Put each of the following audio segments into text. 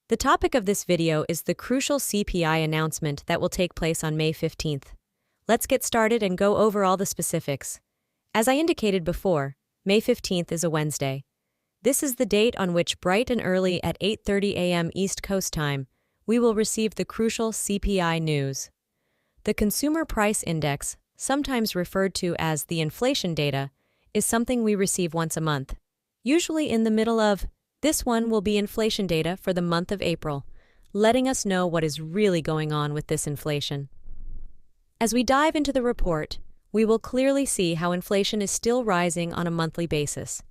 The topic of this video is the crucial CPI announcement that will take place on May 15th. Let's get started and go over all the specifics. As I indicated before, May 15th is a Wednesday. This is the date on which bright and early at 8:30 a.m. East Coast time, we will receive the crucial CPI news. The Consumer Price Index, sometimes referred to as the inflation data, is something we receive once a month, usually in the middle of. This one will be inflation data for the month of April, letting us know what is really going on with this inflation. As we dive into the report, we will clearly see how inflation is still rising on a monthly basis.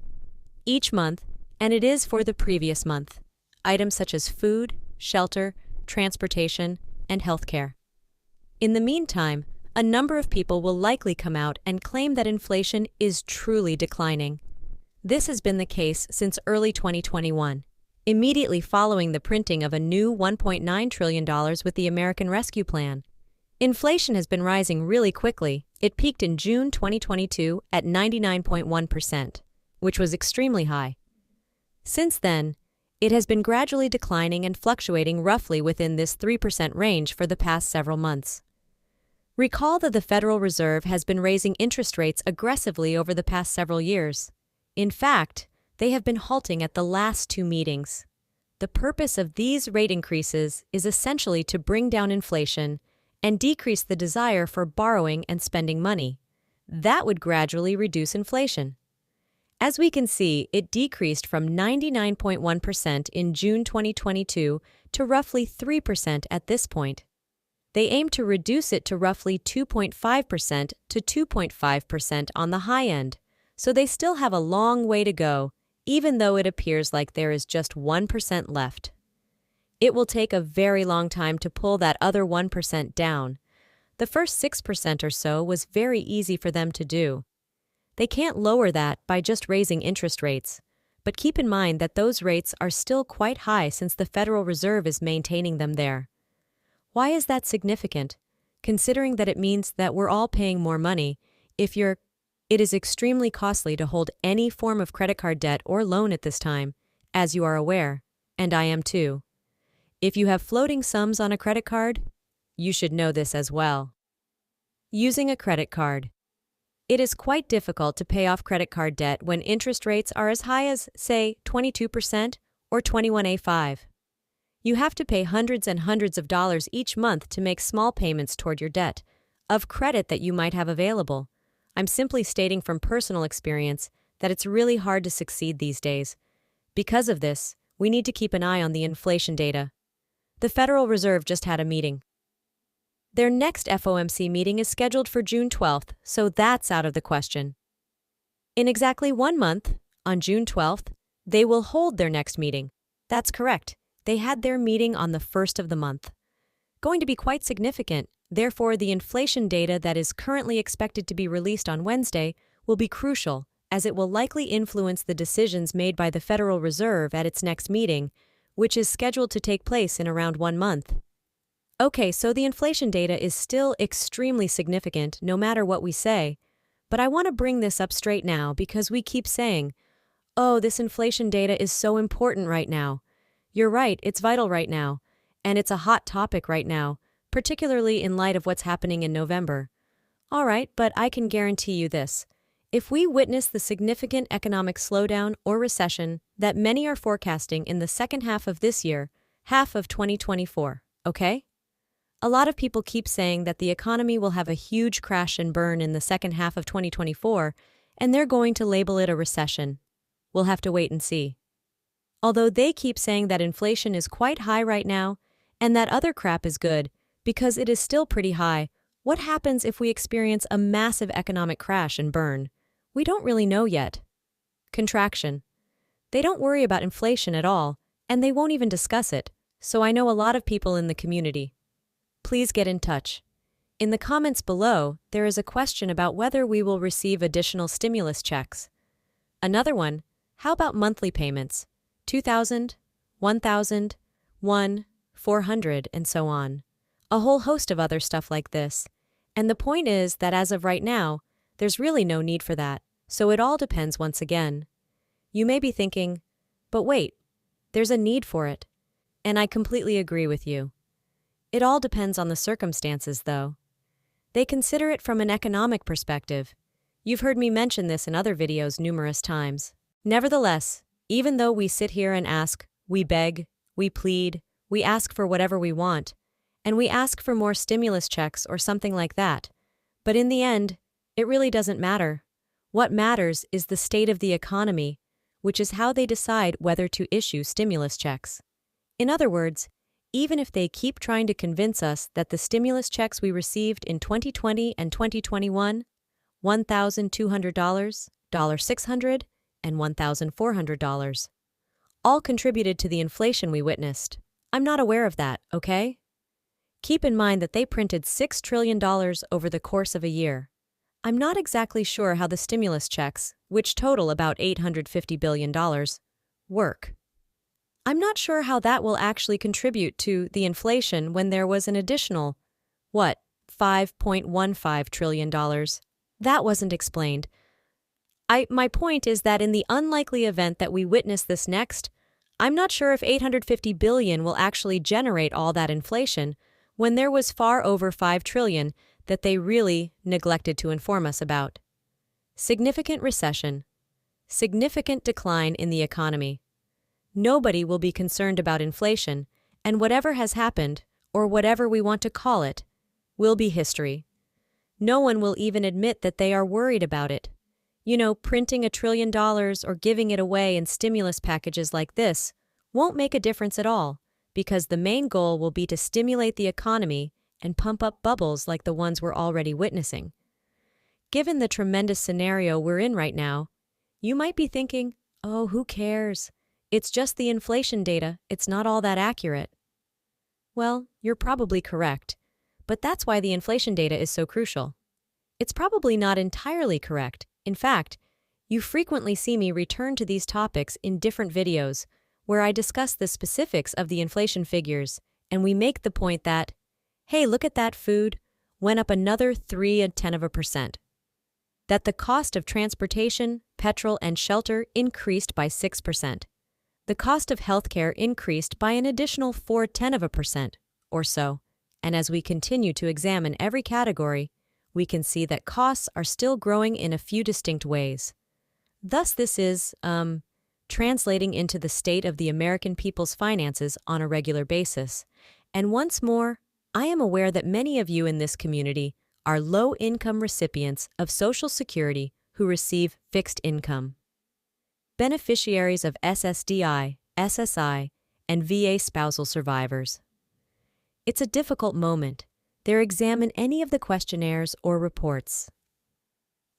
Each month, and it is for the previous month, items such as food, shelter, transportation, and healthcare. In the meantime, a number of people will likely come out and claim that inflation is truly declining. This has been the case since early 2021, immediately following the printing of a new $1.9 trillion with the American Rescue Plan. Inflation has been rising really quickly. It peaked in June 2022 at 99.1%, which was extremely high. Since then, it has been gradually declining and fluctuating roughly within this 3% range for the past several months. Recall that the Federal Reserve has been raising interest rates aggressively over the past several years. In fact, they have been halting at the last two meetings. The purpose of these rate increases is essentially to bring down inflation and decrease the desire for borrowing and spending money. That would gradually reduce inflation. As we can see, it decreased from 99.1% in June 2022 to roughly 3% at this point. They aim to reduce it to roughly 2.5% to 2.5% on the high end. So they still have a long way to go, even though it appears like there is just 1% left. It will take a very long time to pull that other 1% down. The first 6% or so was very easy for them to do. They can't lower that by just raising interest rates, but keep in mind that those rates are still quite high since the Federal Reserve is maintaining them there. Why is that significant? Considering that it means that we're all paying more money. It is extremely costly to hold any form of credit card debt or loan at this time, as you are aware, and I am too. If you have floating sums on a credit card, you should know this as well. Using a credit card. It is quite difficult to pay off credit card debt when interest rates are as high as, say, 22% or 21.5%. You have to pay hundreds and hundreds of dollars each month to make small payments toward your debt, of credit that you might have available. I'm simply stating from personal experience that it's really hard to succeed these days. Because of this, we need to keep an eye on the inflation data. The Federal Reserve just had a meeting. Their next FOMC meeting is scheduled for June 12th, so that's out of the question. In exactly 1 month, on June 12th, they will hold their next meeting. That's correct. They had their meeting on the 1st of the month. Going to be quite significant. Therefore, the inflation data that is currently expected to be released on Wednesday will be crucial, as it will likely influence the decisions made by the Federal Reserve at its next meeting, which is scheduled to take place in around 1 month. Okay, so the inflation data is still extremely significant no matter what we say, but I want to bring this up straight now because we keep saying, oh, this inflation data is so important right now. You're right, it's vital right now, and it's a hot topic right now, particularly in light of what's happening in November. All right, but I can guarantee you this. If we witness the significant economic slowdown or recession that many are forecasting in the second half of this year, half of 2024, okay? A lot of people keep saying that the economy will have a huge crash and burn in the second half of 2024, and they're going to label it a recession. We'll have to wait and see. Although they keep saying that inflation is quite high right now, and that other crap is good, because it is still pretty high, what happens if we experience a massive economic crash and burn? We don't really know yet. Contraction. They don't worry about inflation at all, and they won't even discuss it, so I know a lot of people in the community. Please get in touch. In the comments below, there is a question about whether we will receive additional stimulus checks. Another one, how about monthly payments? $2,000, $1,000, $1,000, $400, and so on. A whole host of other stuff like this. And the point is that as of right now, there's really no need for that, so it all depends once again. You may be thinking, but wait, there's a need for it. And I completely agree with you. It all depends on the circumstances, though. They consider it from an economic perspective. You've heard me mention this in other videos numerous times. Nevertheless, even though we sit here and ask, we beg, we plead, we ask for whatever we want, and we ask for more stimulus checks or something like that, but in the end, it really doesn't matter. What matters is the state of the economy, which is how they decide whether to issue stimulus checks. In other words, even if they keep trying to convince us that the stimulus checks we received in 2020 and 2021, $1,200, $600, and $1,400, all contributed to the inflation we witnessed. I'm not aware of that, okay? Keep in mind that they printed $6 trillion over the course of a year. I'm not exactly sure how the stimulus checks, which total about $850 billion, work. I'm not sure how that will actually contribute to the inflation when there was an additional, $5.15 trillion. That wasn't explained. My point is that in the unlikely event that we witness this next, I'm not sure if $850 billion will actually generate all that inflation when there was far over $5 trillion that they really neglected to inform us about. Significant recession. Significant decline in the economy. Nobody will be concerned about inflation, and whatever has happened, or whatever we want to call it, will be history. No one will even admit that they are worried about it. Printing $1 trillion or giving it away in stimulus packages like this won't make a difference at all, because the main goal will be to stimulate the economy and pump up bubbles like the ones we're already witnessing. Given the tremendous scenario we're in right now, you might be thinking, oh, who cares? It's just the inflation data, it's not all that accurate. Well, you're probably correct, but that's why the inflation data is so crucial. It's probably not entirely correct. In fact, you frequently see me return to these topics in different videos where I discuss the specifics of the inflation figures, and we make the point that, hey, look at that, food went up another 0.3%. That the cost of transportation, petrol, and shelter increased by 6%. The cost of healthcare increased by an additional 0.4% or so, and as we continue to examine every category, we can see that costs are still growing in a few distinct ways. Thus, this is, translating into the state of the American people's finances on a regular basis. And once more, I am aware that many of you in this community are low-income recipients of Social Security who receive fixed income. Beneficiaries of SSDI, SSI, and VA spousal survivors. It's a difficult moment. Examine any of the questionnaires or reports.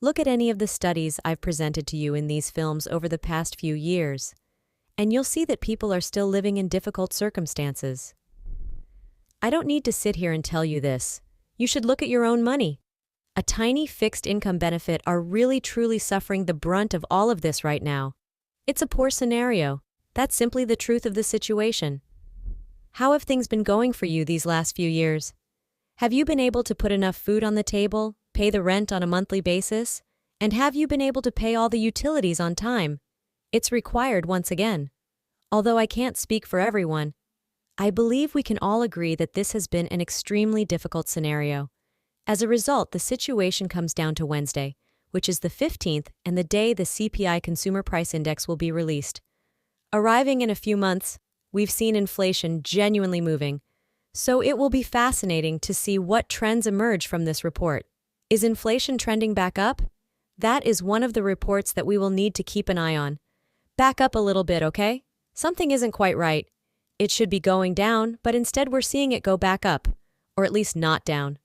Look at any of the studies I've presented to you in these films over the past few years, and you'll see that people are still living in difficult circumstances. I don't need to sit here and tell you this. You should look at your own money. A tiny fixed income benefit are really truly suffering the brunt of all of this right now. It's a poor scenario. That's simply the truth of the situation. How have things been going for you these last few years? Have you been able to put enough food on the table, pay the rent on a monthly basis, and have you been able to pay all the utilities on time? It's required once again. Although I can't speak for everyone, I believe we can all agree that this has been an extremely difficult scenario. As a result, the situation comes down to Wednesday, which is the 15th and the day the CPI Consumer Price Index will be released. Arriving in a few months, we've seen inflation genuinely moving, so it will be fascinating to see what trends emerge from this report. Is inflation trending back up? That is one of the reports that we will need to keep an eye on. Back up a little bit, okay? Something isn't quite right. It should be going down, but instead we're seeing it go back up, or at least not down.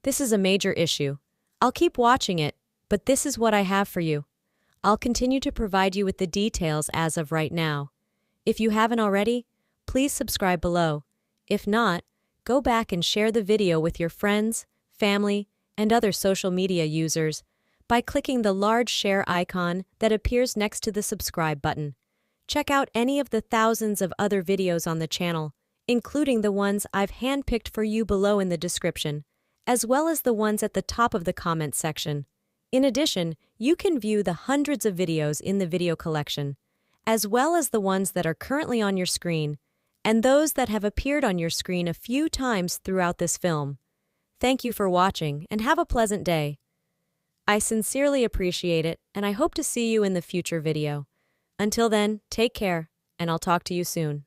This is a major issue. I'll keep watching it, but this is what I have for you. I'll continue to provide you with the details as of right now. If you haven't already, please subscribe below. If not, go back and share the video with your friends, family, and other social media users by clicking the large share icon that appears next to the subscribe button. Check out any of the thousands of other videos on the channel, including the ones I've handpicked for you below in the description, as well as the ones at the top of the comment section. In addition, you can view the hundreds of videos in the video collection, as well as the ones that are currently on your screen, and those that have appeared on your screen a few times throughout this film. Thank you for watching and have a pleasant day. I sincerely appreciate it, and I hope to see you in the future video. Until then, take care, and I'll talk to you soon.